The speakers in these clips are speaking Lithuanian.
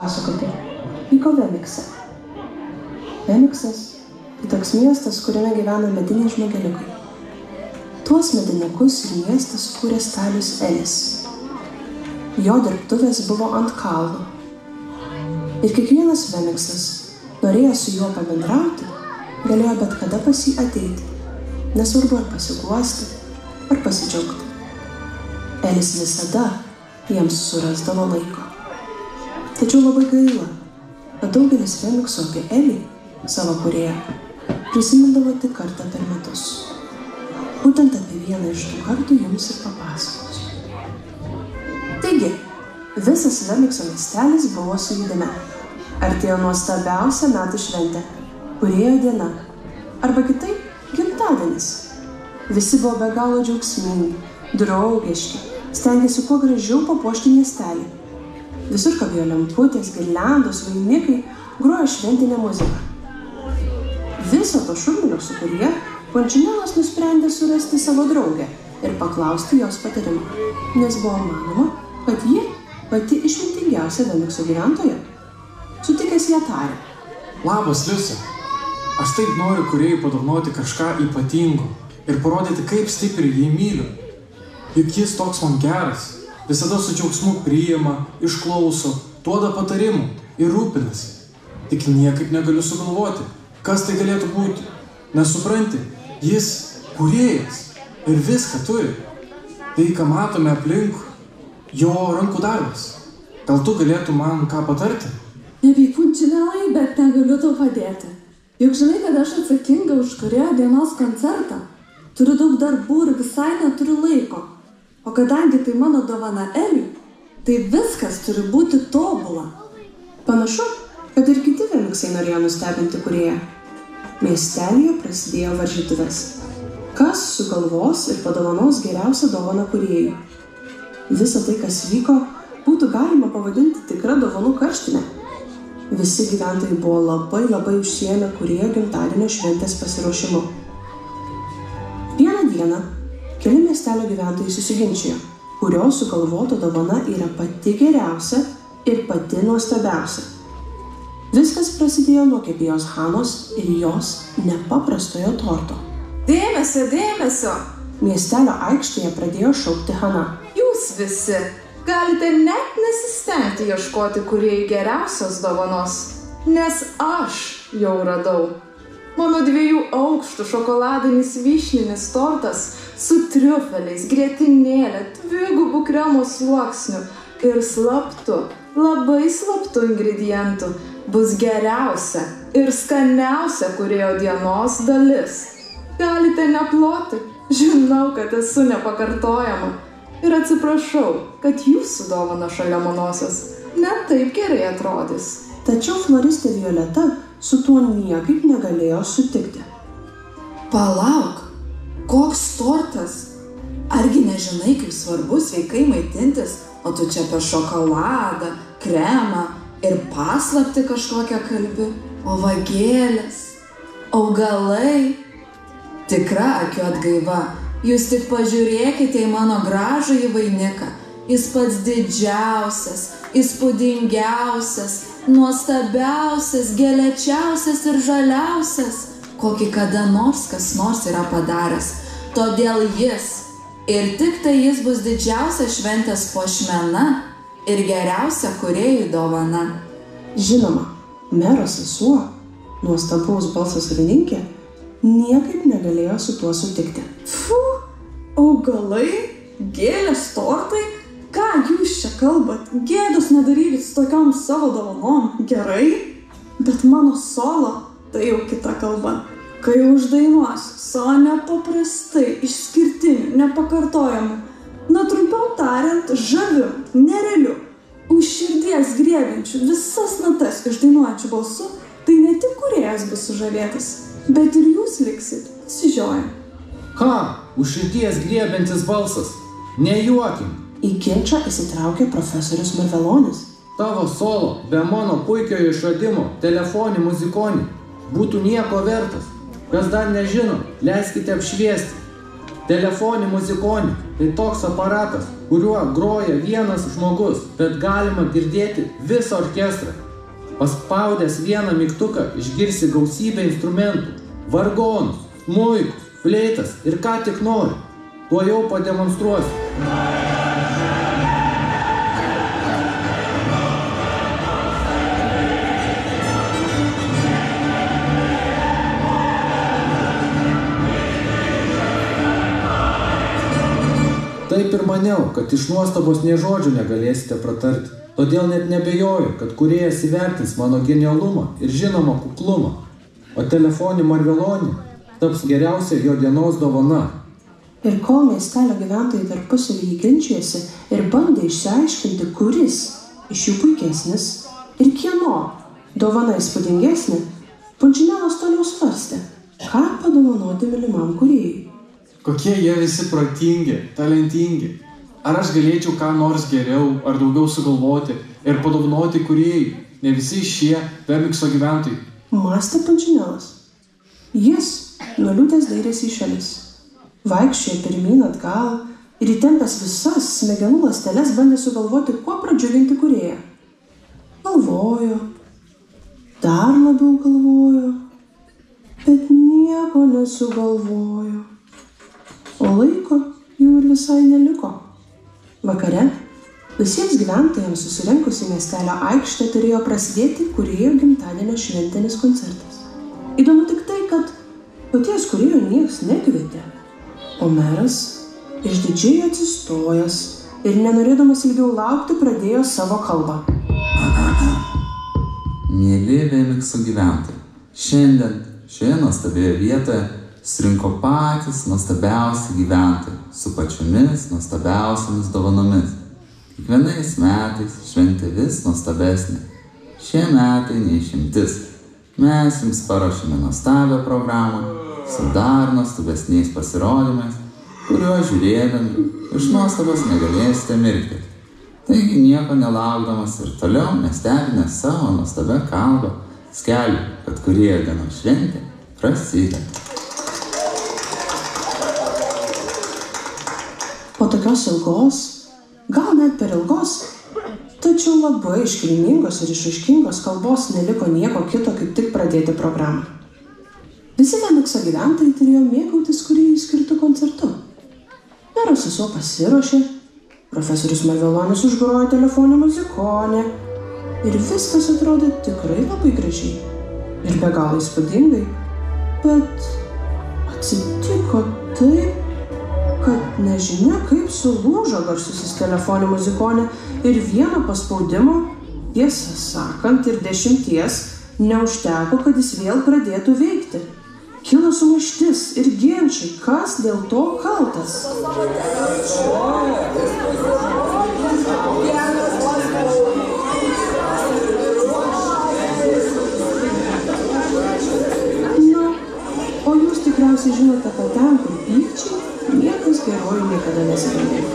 Pasakoti vyko Vemikse. Vemiksas tai toks miestas, kuriame gyvena mediniai žmogeliukai. Tuos medinukus ir miestą sukūrė Stalius Elis. Jo dirbtuvės buvo ant kalno. Ir kiekvienas Vemiksas, norėjęs su juo pabendrauti, galėjo bet kada pas jį ateiti, nesvarbu ar pasiguosti, ar pasidžiaugti. Elis visada jiems surasdavo laiko. Tačiau labai gaila, kad daugelis Vemiksų apie Elį, savo kūrėją, prisimindavo tik kartą per metus. Būtent apie vieną iš tų kartų jums ir papasakosiu. Taigi, visas Vemikso miestelis buvo sujudime. Artėjo nuostabiausia metų šventė – kūrėjo diena, arba kitaip gimtadienis. Visi buvo be galo džiaugsmingi, draugiški, stengėsi kuo gražiau papuošti miestelį. Visur kabėjo lemputės, girliandos, vainikai, grojo šventinę muziką. Viso to šurmulio sūkuryje Pončinelas nusprendė surasti savo draugę ir paklausti jos patarimo, nes buvo manoma, kad ji pati išmintingiausia Vemikso gyventoja. Sutikęs ją tarė: Labas, Liusa. Aš taip noriu kūrėjui padovanoti kažką ypatingo ir parodyti, kaip stipriai jį myliu. Juk jis toks man geras, visada su džiaugsmu priima, išklauso, duoda patarimų ir rūpinasi. Tik niekaip negaliu sugalvoti, kas tai galėtų būti. Nesupranti, jis kūrėjas ir viską turi. Tai, ką matome aplink, jo rankų darbas. Gal tu galėtum man ką patarti? Nebijok, Pončinelai, bet negaliu tau padėti. Juk žinai, kad aš atsakinga už kūrėjo dienos koncertą. Turiu daug darbų ir visai neturiu laiko. O kadangi tai mano dovana Eliui, tai viskas turi būti tobula. Panašu, kad ir kiti Vemiksai norėjo nustebinti kūrėją. Miestelyje prasidėjo varžytuvės. Kas sugalvos ir padovanos geriausią dovaną kūrėjui? Visa tai, kas vyko, būtų galima pavadinti tikra dovanų karštinė. Visi gyventojai buvo labai užsiėmę kūrėjo gimtadienio šventės pasiruošimu. Vieną dieną keli miestelio gyventojai susiginčijo, kurio sugalvota dovana yra pati geriausia ir pati nuostabiausia. Viskas prasidėjo nuo kepėjos Hanos ir jos nepaprastojo torto. Dėmesio, dėmesio! Miestelio aikštėje pradėjo šaukti Hana. Jūs visi galite net nesistengti ieškoti kūrėjui geriausios dovanos, nes aš jau radau. Mano 2 aukštų šokoladinis vyšninis tortas su triufeliais, grietinėle, 2 kremo sluoksniu ir slaptu, labai slaptu ingredientu bus geriausia ir skaniausia kūrėjo dienos dalis. Galite neploti, žinau, kad esu nepakartojama. Ir atsiprašau, kad jūsų dovana šalia manosios ne taip gerai atrodys. Tačiau floristė Violeta su tuo niekaip negalėjo sutikti. Palauk, koks tortas? Argi nežinai, kaip svarbu sveikai maitintis, o tu čia apie šokoladą, kremą ir paslaptį kažkokią kalbi? O vagėlės, augalai, tikra akių atgaiva. Jūs tik pažiūrėkite į mano gražųjį vainiką. Jis pats didžiausias, įspūdingiausias, nuostabiausias, gėlėčiausias ir žaliausias, kokį kada nors kas nors yra padaręs. Todėl jis ir tik tai jis bus didžiausia šventės puošmena ir geriausia kūrėjui dovana. Žinoma, mero sesuo, nuostabaus balso savininkė, niekaip negalėjo su tuo sutikti. Augalai, gėlės, tortai, ką jūs čia kalbat? Gėdos nedarykit su tokiom savo dovanom, gerai? Bet mano solo tai jau kita kalba. Kai uždainuosiu savo nepaprastai, išskirtiniu, nepakartojamu, na trumpiau tariant, žaviu, nerealiu, už širdies griebiančiu visas natas išdainuojančiu balsu, tai ne tik kūrėjas bus sužavėtas, bet ir jūs liksit sižioję. Ką? Už širdies griebiantis balsas? Nejuokim. Į ginčą įsitraukė profesorius Marvelonis. Tavo solo be mano puikiojo išradimo telefonį muzikonį būtų nieko vertas. Kas dar nežino, leiskite apšviesti. Telefonį muzikonį tai toks aparatas, kuriuo groja vienas žmogus, bet galima girdėti visą orkestrą. Paspaudęs vieną mygtuką išgirsi gausybę instrumentų, vargonus, smuikus, fleitas ir ką tik nori. Tuojau pademonstruosiu. Taip ir maniau, kad iš nuostabos nė žodžių negalėsite pratarti. Todėl net nebejoju, kad kūrėjas įvertins mano genialumą ir žinoma kuklumą. O telefonį Marvelonį taps geriausia jo dienos dovana. Ir kol miestelio gyventojai tarpusavyje ginčijosi ir bandė išsiaiškinti, kuris iš jų puikesnis ir kieno dovana įspūdingesnė, Pulčinelas toliau svarstė, ką padovanoti mylimam kūrėjui. Kokie jie visi protingi, talentingi. Ar aš galėčiau ką nors geriau ar daugiau sugalvoti ir padovanoti kūrėjui, ne visi šie Vemikso gyventojai? Mąstė Pulčinelas. Jis nuliūdęs dairėsi į šalis. Vaikščiojo pirmyn atgal ir įtempęs visas smegenų ląsteles bandė sugalvoti, kuo pradžiuginti kūrėją. Galvojo, dar labiau galvojo, bet nieko nesugalvojo. O laiko jau ir visai neliko. Vakare visiems gyventojams susirinkus į miestelio aikštę turėjo prasidėti kūrėjo gimtadienio šventinis koncertas. Įdomu tik tai, kad paties kūrėjo nieks nekvietė, o meras išdidžiai atsistojęs ir nenorėdamas ilgiau laukti pradėjo savo kalbą. Mieli Vemikso gyventojai, šiandien šioje nuostabioje vietoje surinko patys nuostabiausi gyventojai su pačiomis nuostabiausiamis dovanomis. Kiekvienais metais šventė vis nuostabesnė. Šie metai neišimtis. Mes jums paruošėme nuostabią programą su dar nuostabesniais pasirodymais, kuriuos žiūrėdami iš nuostabos negalėsite mirkti. Taigi nieko nelaukdamas ir toliau nestebinęs savo nuostabią kalbą, skelbiu, kad kūrėjo dienos šventė prasideda. Po tokios ilgos, gal net per ilgos, tačiau labai iškilmingos ir išraiškingos kalbos neliko nieko kito, kaip tik pradėti programą. Visi Vemikso gyventojai turėjo mėgautis kūrėjui skirtu koncertu. Mero sesuo pasiruošė, profesorius Marvelonis užgrojo telefoninę muzikonę ir viskas atrodė tikrai labai gražiai ir be galo įspūdingai, bet atsitiko taip, kad nežinia kaip sulūžo garsusis telefoninė muzikonė ir vieno paspaudimo, tiesą sakant, ir 10 neužteko, kad jis vėl pradėtų veikti. Kilo sumaištis ir ginčai, kas dėl to kaltas. Na, o jūs tikriausiai žinote, kad ten, kur pykčiai, niekas geruoju niekada nesigailėjo.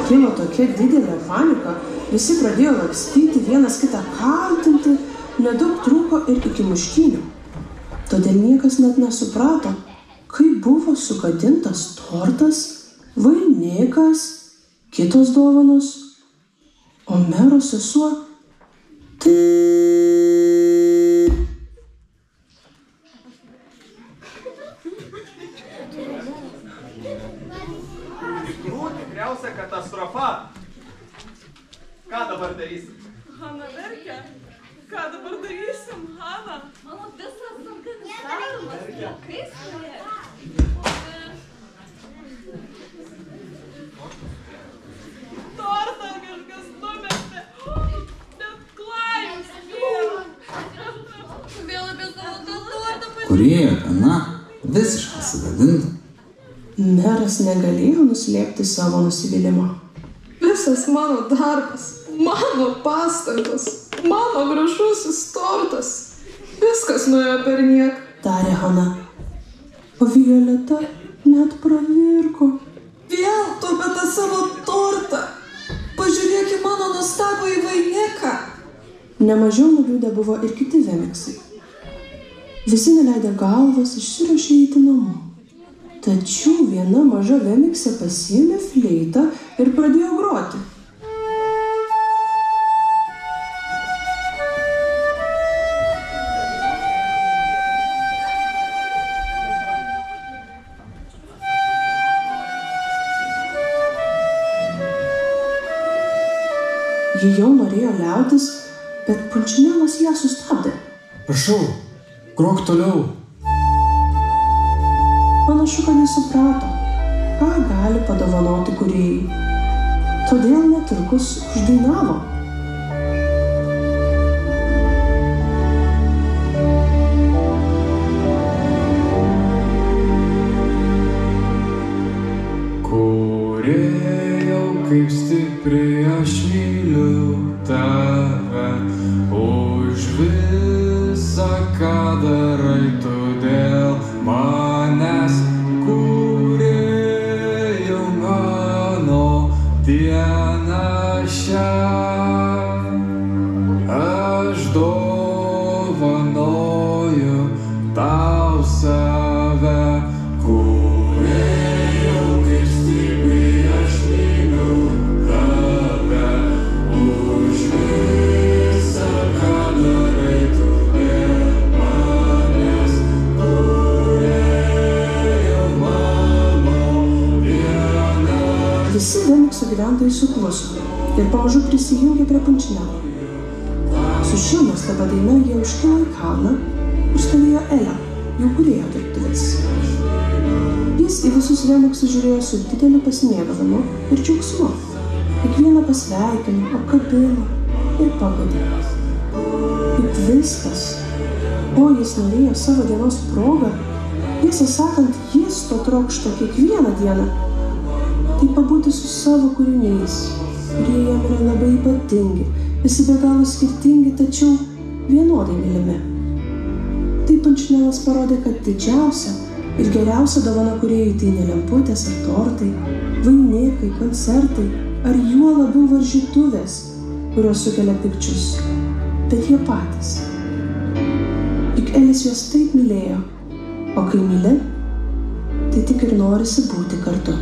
Kilo tokia didelė panika, visi pradėjo lakstyti, vienas kitą kaltinti, nedaug trūko ir iki muštynių. Todėl niekas net nesuprato, kaip buvo sugadintas tortas, vainikas, kitos dovanos, o mero sesuo Tikriausia katastrofa. Ką dabar darysim? Hana verkia. Ką dabar darysim, Hana? Mano visas organizavimas. Kaip tortą kažkas numetė. Net Klajus vėl apie savo tortą. Kūrėjo diena visiškai sugadinta. Meras negalėjo nuslėpti savo nusivylimo. Visas mano darbas, mano pastangos, mano gražusis tortas. Viskas nuėjo per nieką. Tarė Hana. O Violeta net pravirko. Vėl tu apie tą savo tortą. Pažiūrėk į mano nuostabųjį vainiką. Nemažiau nuliūdę buvo ir kiti Vemiksai. Visi nuleidę galvas išsiruošė eiti namo. Tačiau viena maža Vemiksė pasiėmė fleitą ir pradėjo groti. Ji jau norėjo liautis, bet Punčinelas ją sustabdė. Prašau, grok toliau. Panašu, kad jis suprato, ką gali padovanoti kūrėjai. Todėl netrukus uždainavo. Kūrėjau, kaip stipriai aš myliu tave, už visą, ką darai tu dėl manęs. Kūrėjau mano dieną šią, aš dovanoju tau save. Visi Vemiksų gyventojai sukluso ir pamažu prisijungė prie Punčinelo. Su šia nuostaba daina jie užkilo į kalną, kur stovėjo Elė, jų kūrėjo dirbtuvės. Jis į visus Vemiksus žiūrėjo su dideliu pasimėgavimu ir džiaugsmu. Kiekvieną pasveikino, apkabino ir paguodė. Juk viskas, ko jis norėjo savo dienos progą, tiesą sakant, jis to trokšta kiekvieną dieną. Tai pabūti su savo kūriniais, kurie jam yra labai ypatingi, visi be galo skirtingi, tačiau vienodai mylimi. Tai Punčinelas parodė, kad didžiausia ir geriausia dovana kūrėjai tai ne lemputės ar tortai, vainikai, koncertai ar juo labiau varžytuvės, kurios sukelia pykčius, bet jie patys. Juk Elis juos taip mylėjo, o kai myli, tai tik ir norisi būti kartu.